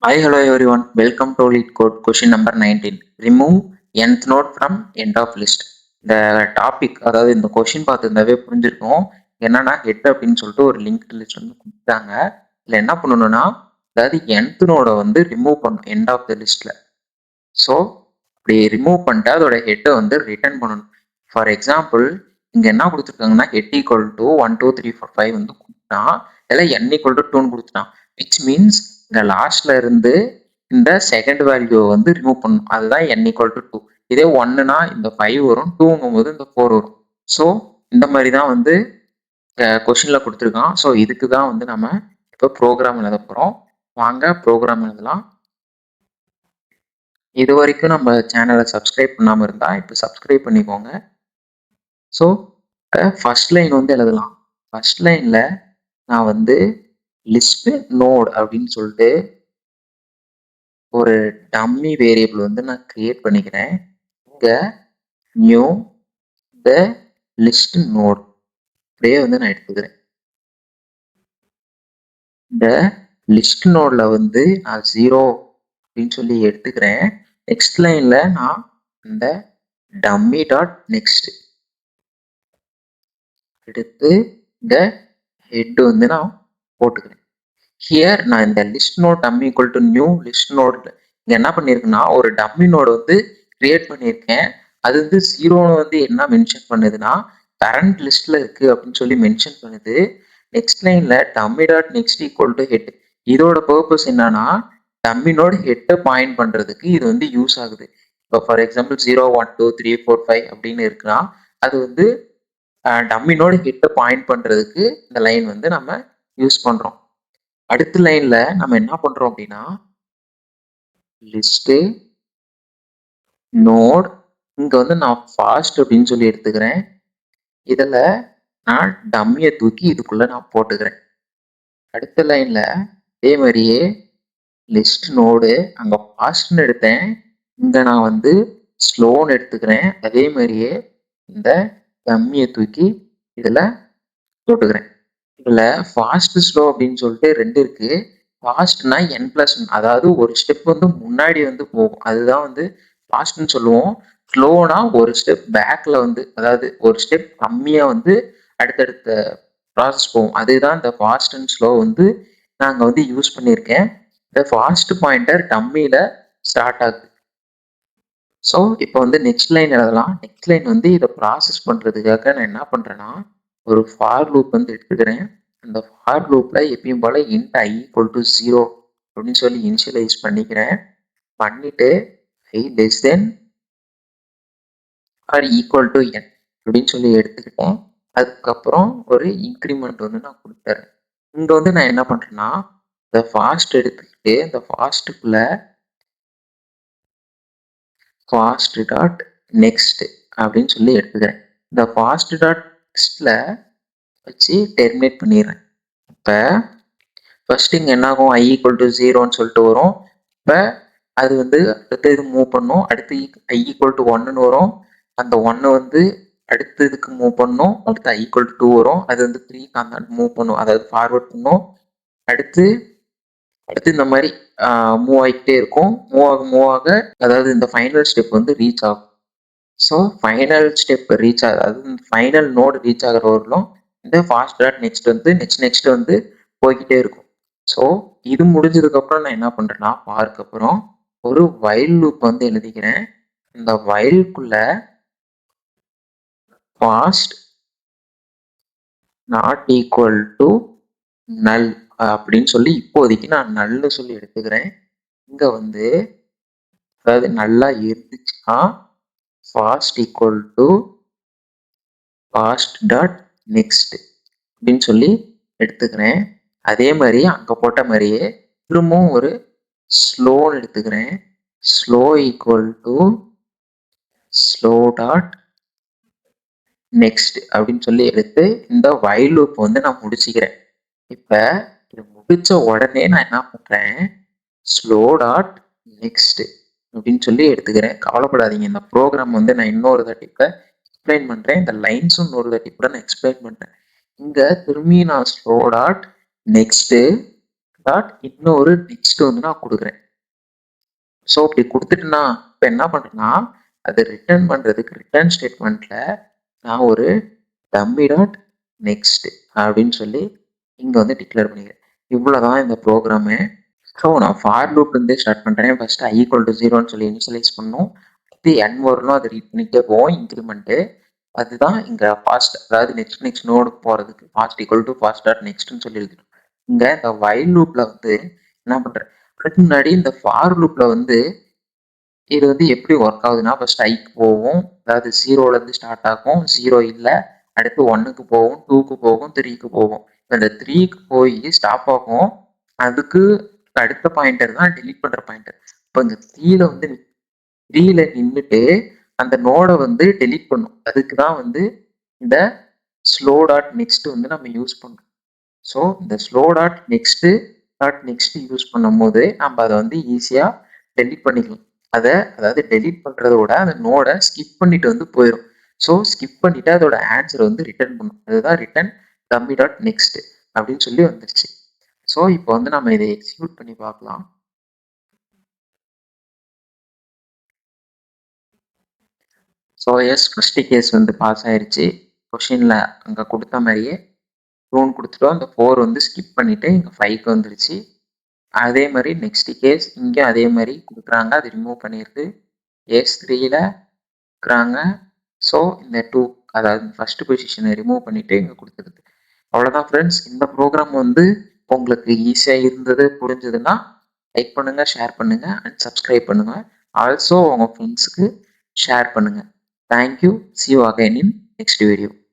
Hi, hello everyone. Welcome to Lead Code question number 19. Remove nth node from end of list. இந்த topic அதாவது இந்த question பார்த்துருந்தாவே புரிஞ்சிருக்கும். என்னன்னா head அப்படின்னு சொல்லிட்டு ஒரு லிங்க் லிஸ்ட் வந்து கொடுத்தாங்க. இதில் என்ன பண்ணணும்னா அதாவது nth நோட வந்து ரிமூவ் பண்ணும் எண்ட் ஆஃப் த லிஸ்ட்ல. ஸோ அப்படி ரிமூவ் பண்ணிட்டு அதோட ஹெட்டை வந்து ரிட்டர்ன் பண்ணணும். ஃபார் எக்ஸாம்பிள் இங்கே என்ன கொடுத்துருக்காங்கன்னா ஹெட் ஈக்குவல் டு 1 2 3 4 5 வந்து கொடுத்துட்டான். இதில் n ஈக்குவல் டு 2 கொடுத்துட்டான். விச் மீன்ஸ் இந்த லாஸ்ட்ல இருந்து இந்த செகண்ட் வேல்யூ வந்து ரிமூவ் பண்ணணும். அதுதான் n ஈக்குவல் டு 2. இதே 1னா இந்த 5 வரும், 2ங்கும் போது இந்த 4 வரும். ஸோ இந்த மாதிரி தான் வந்து கொஷினில் கொடுத்துருக்கான். ஸோ இதுக்கு தான் வந்து நம்ம இப்போ ப்ரோக்ராம் எழுத போகிறோம். வாங்க ப்ரோக்ராம் எழுதலாம். இது வரைக்கும் நம்ம சேனலை சப்ஸ்கிரைப் பண்ணாமல் இருந்தால் இப்போ சப்ஸ்கிரைப் பண்ணிக்கோங்க. ஸோ ஃபர்ஸ்ட் லைன் வந்து எழுதலாம். ஃபர்ஸ்ட் லைனில் நான் வந்து லிஸ்ட் நோட் அப்படின்னு சொல்லிட்டு ஒரு டம்மி வேரியபிள் வந்து நான் கிரியேட் பண்ணிக்கிறேன். இங்கே நியூ த லிஸ்ட் நோட் அப்படியே வந்து நான் எடுத்துக்கிறேன். இந்த லிஸ்ட் நோட்ல வந்து நான் 0 அப்படின்னு சொல்லி எடுத்துக்கிறேன். நெக்ஸ்ட் லைன்ல நான் இந்த டம்மி டாட் நெக்ஸ்ட் எடுத்து இந்த ஹெட் வந்து நான் போட்டுக்கிறேன். ஹியர் நான் இந்த list node dummy equal to new list node இங்க என்ன பண்ணிருக்குன்னா ஒரு டம்மி நோட் வந்து கிரியேட் பண்ணியிருக்கேன். அது வந்து 0ன்னு வந்து என்ன மென்ஷன் பண்ணுதுன்னா கரண்ட் லிஸ்ட்ல இருக்கு அப்படின்னு சொல்லி மென்ஷன் பண்ணுது. நெக்ஸ்ட் லைன்ல dummy dot next equal to head. இதோட பர்பஸ் என்னன்னா டம்மி நோட் ஹெட்டை பாயிண்ட் பண்றதுக்கு இது வந்து யூஸ் ஆகுது. இப்போ ஃபார் எக்ஸாம்பிள் 0 1 2 3 4 5 அப்படின்னு இருக்குன்னா அது வந்து டம்மி நோட் ஹெட்டை பாயிண்ட் பண்றதுக்கு இந்த லைன் வந்து நம்ம யூஸ் பண்றோம். அடுத்த லைன்ல நம்ம என்ன பண்றோம் அப்படின்னா லிஸ்ட் நோட் இங்க வந்து நான் ஃபாஸ்ட் அப்படின்னு சொல்லி எடுத்துக்கிறேன். இதுல நான் டம்மியை தூக்கி இதுக்குள்ள நான் போட்டுக்கிறேன். அடுத்த லைன்ல அதே மாதிரியே லிஸ்ட் நோடு அங்க ஃபாஸ்ட்னு எடுத்தேன், இங்க நான் வந்து ஸ்லோன்னு எடுத்துக்கிறேன். அதே மாதிரியே இந்த டம்மியை தூக்கி இதுல போட்டுக்கிறேன். இதுல ஃபாஸ்ட் ஸ்லோ அப்படின்னு சொல்லிட்டு 2 இருக்கு. ஃபாஸ்ட்னா n+1, அதாவது ஒரு ஸ்டெப் வந்து முன்னாடி வந்து போகும், அதுதான் வந்து ஃபாஸ்ட்னு சொல்லுவோம். ஸ்லோனா ஒரு ஸ்டெப் பேக்ல வந்து, அதாவது ஒரு ஸ்டெப் கம்மியா வந்து அடுத்தடுத்த ப்ராசஸ் போகும். அதுதான் இந்த ஃபாஸ்ட் அண்ட் ஸ்லோ வந்து நாங்க வந்து யூஸ் பண்ணியிருக்கேன். இந்த ஃபாஸ்ட் பாயிண்டர் டம்மியில ஸ்டார்ட் ஆகுது. ஸோ இப்போ வந்து நெக்ஸ்ட் லைன் எழுதலாம். நெக்ஸ்ட் லைன் வந்து இதை ப்ராசஸ் பண்றதுக்காக நான் என்ன பண்றேன்னா ஒரு ஃபார் லூப் வந்து எடுத்துக்கிறேன். அந்த ஃபார் லூப்ல எப்பயும் போல இன்ட் i ஈக்குவல் டு 0 அப்படின்னு சொல்லி இனிஷியலைஸ் பண்ணிக்கிறேன். பண்ணிட்டு i less than or equal to n அப்படின்னு சொல்லி எடுத்துக்கிட்டேன். அதுக்கப்புறம் ஒரு இன்க்ரிமெண்ட் வந்து நான் கொடுத்துறேன். இங்க வந்து நான் என்ன பண்றேன்னா இந்த ஃபாஸ்ட் எடுத்துக்கிட்டு இந்த ஃபாஸ்ட்டுக்குள்ள ஃபாஸ்ட் டாட் நெக்ஸ்ட் அப்படின்னு சொல்லி எடுத்துக்கிறேன். இந்த ஃபாஸ்ட் டாட் நெக்ஸ்ட்ல வச்சு டெர்மினேட் பண்ணிடுறேன். இப்போ ஃபர்ஸ்ட் இங்கே என்ன ஆகும், i ஈக்குவல் டு 0ன்னு சொல்லிட்டு வரும். இப்போ அது வந்து அடுத்த இது மூவ் பண்ணும். அடுத்து i ஈக்குவல் டு 1ன்னு வரும். அந்த 1 வந்து அடுத்த இதுக்கு மூவ் பண்ணும். அடுத்து i ஈக்குவல் டு 2 வரும். அது வந்து 3க்கு அந்த மூவ் பண்ணும், அதாவது ஃபார்வர்ட் பண்ணும். அடுத்து இந்த மாதிரி மூவ் ஆகிக்கிட்டே இருக்கும். மூவ் ஆக அதாவது இந்த ஃபைனல் ஸ்டெப் வந்து ரீச் ஆகும். ஸோ ஃபைனல் ஸ்டெப் ரீச் ஆகுது, அதாவது ஃபைனல் நோடு ரீச் ஆகிற வரலும் இந்த ஃபாஸ்ட் டாட் நெக்ஸ்ட் வந்து நெக்ஸ்ட் வந்து போய்கிட்டே இருக்கும். ஸோ இது முடிஞ்சதுக்கப்புறம் நான் என்ன பண்ணுறேன்னா பார்க்க அப்புறம் ஒரு வைல் லூப் வந்து எழுதிக்கிறேன். இந்த வைல்குள்ள fast not equal to null அப்படின்னு சொல்லி இப்போதைக்கு நான் நல்லு சொல்லி எடுத்துக்கிறேன். இங்கே வந்து அதாவது நல்லா இருந்துச்சுன்னா fast equal to fast dot next அப்படின்னு சொல்லி எடுத்துக்கிறேன். அதே மாதிரி அங்கே போட்ட மாதிரியே திரும்பவும் ஒரு ஸ்லோன்னு எடுத்துக்கிறேன். Slow equal to slow dot next அப்படின்னு சொல்லி எடுத்து இந்த வைல் லூப் வந்து நான் முடிச்சுக்கிறேன். இப்போ இது முடிச்ச உடனே நான் என்ன பண்றேன், ஸ்லோ டாட் நெக்ஸ்ட் அப்படின்னு சொல்லி எடுத்துக்கிறேன். கவலைப்படாதீங்க, இந்த ப்ரோக்ராம் வந்து நான் இன்னொரு தாட்டி கூட எக்ஸ்பிளைன் பண்றேன். இந்த லைன்ஸும் இன்னொரு தாட்டி கூட நான் எக்ஸ்பிளைன் பண்றேன். இங்க திரும்பி நான் ஸ்லோ டாட் நெக்ஸ்ட் டாட் இன்னொரு நெக்ஸ்ட் வந்து நான் கொடுக்குறேன். ஸோ இப்படி கொடுத்துட்டுனா இப்போ என்ன பண்ணுறேன்னா அதை ரிட்டர்ன் பண்ணுறதுக்கு ரிட்டர்ன் ஸ்டேட்மெண்ட்டில் நான் ஒரு டம்மி டாட் நெக்ஸ்ட் அப்படின்னு சொல்லி இங்கே வந்து டிக்ளேர் பண்ணிக்கிறேன். இவ்வளோதான் இந்த ப்ரோக்ராமு. ஸோ நான் ஃபார் லூப்லேருந்தே ஸ்டார்ட் பண்ணுறேன். ஃபஸ்ட்டு i = 0ன்னு சொல்லி இனிஷியலைஸ் பண்ணணும். அடுத்து n வரணும், அதை ரீட் பண்ணிகிட்டே போவோம் இன்க்ரிமெண்ட்டு. அதுதான் இங்கே ஃபாஸ்ட், அதாவது நெக்ஸ்ட் நோடுக்கு போகிறதுக்கு ஃபாஸ்ட் = ஃபாஸ்ட் டாட் நெக்ஸ்ட்னு சொல்லி எழுதிடும். இங்கே இந்த வைல் லூப்பில் வந்து என்ன பண்ணுறேன், அதுக்கு முன்னாடி இந்த ஃபார் லூப்பில் வந்து இது வந்து எப்படி ஒர்க் ஆகுதுன்னா ஃபர்ஸ்ட் ஐக்கு போகும், அதாவது 0லேருந்து ஸ்டார்ட் ஆகும், 0 இல்லை, அடுத்து 1க்கு போகும், 2க்கு போகும், 3க்கு போகும். இந்த 3க்கு போய் ஸ்டாப் ஆகும். அதுக்கு அடுத்த பாயிண்டர் தான் டெலீட் பண்ணுற பாயிண்டர். இப்போ இந்த 3ல வந்து 3ல நின்றுட்டு அந்த நோடை வந்து டெலீட் பண்ணும். அதுக்கு தான் வந்து இந்த ஸ்லோ டாட் நெக்ஸ்ட் வந்து நம்ம யூஸ் பண்ணுறோம். ஸோ இந்த ஸ்லோ டாட் நெக்ஸ்ட் யூஸ் பண்ணும் போது நம்ம அதை வந்து ஈஸியாக டெலீட் பண்ணிக்கலாம். அதாவது டெலீட் பண்ணுறதோட அந்த நோடை ஸ்கிப் பண்ணிட்டு வந்து போயிடும். ஸோ ஸ்கிப் பண்ணிட்டு அதோட ஆன்சரை வந்து ரிட்டர்ன் பண்ணும். அதுதான் ரிட்டர்ன் டம்மி டாட் நெக்ஸ்ட் அப்படின்னு சொல்லி வந்துருச்சு. ஸோ இப்போ வந்து நம்ம இதை எக்ஸிக்யூட் பண்ணி பார்க்கலாம். ஸோ எஸ், ஃபர்ஸ்ட் கேஸ் வந்து பாஸ் ஆயிடுச்சு. கொஷினில் அங்கே கொடுத்த மாதிரியே ட்ரூன்னு கொடுத்துட்டோம். அந்த 4 வந்து ஸ்கிப் பண்ணிவிட்டு இங்கே 5க்கு வந்துருச்சு. அதே மாதிரி நெக்ஸ்ட் கேஸ் இங்கே அதே மாதிரி கொடுக்குறாங்க, அது ரிமூவ் பண்ணிடுது. S3ல இருக்கிறாங்க. ஸோ இந்த 2, அதாவது ஃபர்ஸ்ட் பொசிஷனை ரிமூவ் பண்ணிவிட்டு இங்கே கொடுத்துருது. அவ்வளோதான் ஃப்ரெண்ட்ஸ். இந்த ப்ரோக்ராம் வந்து உங்களுக்கு ஈஸியாக இருந்தது, புரிஞ்சதுன்னா லைக் பண்ணுங்கள், ஷேர் பண்ணுங்கள் அண்ட் சப்ஸ்கிரைப் பண்ணுங்கள். ஆல்சோ உங்கள் ஃப்ரெண்ட்ஸுக்கு ஷேர் பண்ணுங்கள். Thank you. See you again in next video.